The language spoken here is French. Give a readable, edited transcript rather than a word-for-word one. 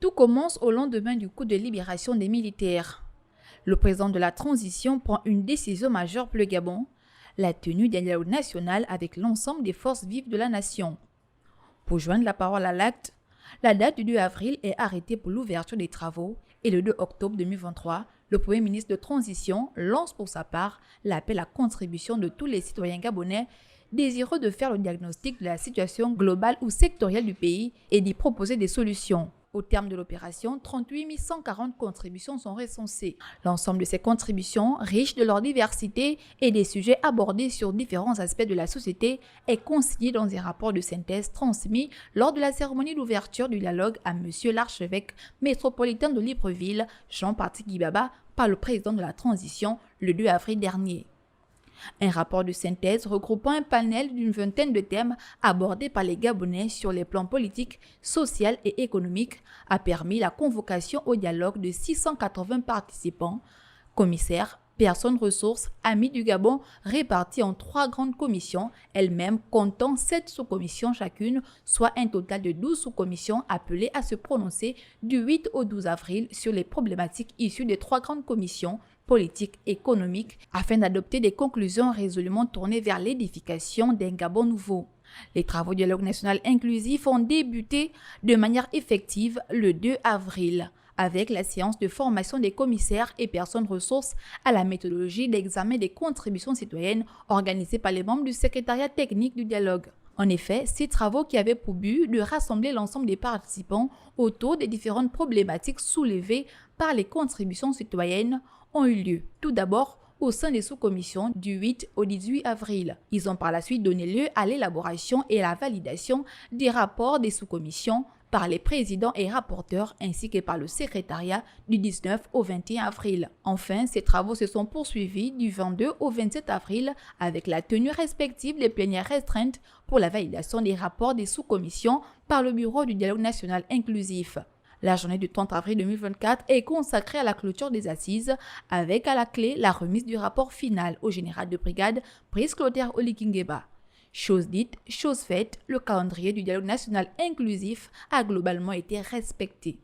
Tout commence au lendemain du coup de libération des militaires. Le président de la transition prend une décision majeure pour le Gabon, la tenue d'un dialogue national avec l'ensemble des forces vives de la nation. Pour joindre la parole à l'acte, la date du 2 avril est arrêtée pour l'ouverture des travaux et le 2 octobre 2023, le Premier ministre de transition lance pour sa part l'appel à contribution de tous les citoyens gabonais désireux de faire le diagnostic de la situation globale ou sectorielle du pays et d'y proposer des solutions. Au terme de l'opération, 38 140 contributions sont recensées. L'ensemble de ces contributions, riches de leur diversité et des sujets abordés sur différents aspects de la société, est consigné dans un rapport de synthèse transmis lors de la cérémonie d'ouverture du dialogue à M. l'archevêque métropolitain de Libreville, Jean-Patrick Guibaba, par le président de la transition le 2 avril dernier. Un rapport de synthèse regroupant un panel d'une vingtaine de thèmes abordés par les Gabonais sur les plans politiques, social et économiques a permis la convocation au dialogue de 680 participants, commissaires, personnes ressources, amis du Gabon, répartis en 3 grandes commissions, elles-mêmes comptant 7 sous-commissions chacune, soit un total de 12 sous-commissions appelées à se prononcer du 8 au 12 avril sur les problématiques issues des 3 grandes commissions, politique, économique, afin d'adopter des conclusions résolument tournées vers l'édification d'un Gabon nouveau. Les travaux du dialogue national inclusif ont débuté de manière effective le 2 avril, avec la séance de formation des commissaires et personnes ressources à la méthodologie d'examen des contributions citoyennes organisée par les membres du secrétariat technique du dialogue. En effet, ces travaux qui avaient pour but de rassembler l'ensemble des participants autour des différentes problématiques soulevées par les contributions citoyennes ont eu lieu, tout d'abord au sein des sous-commissions du 8 au 18 avril. Ils ont par la suite donné lieu à l'élaboration et à la validation des rapports des sous-commissions par les présidents et rapporteurs ainsi que par le secrétariat du 19 au 21 avril. Enfin, ces travaux se sont poursuivis du 22 au 27 avril avec la tenue respective des plénières restreintes pour la validation des rapports des sous-commissions par le Bureau du dialogue national inclusif. La journée du 30 avril 2024 est consacrée à la clôture des assises avec à la clé la remise du rapport final au général de brigade Brice Clotaire Oligui-Nguema. Chose dite, chose faite, le calendrier du dialogue national inclusif a globalement été respecté.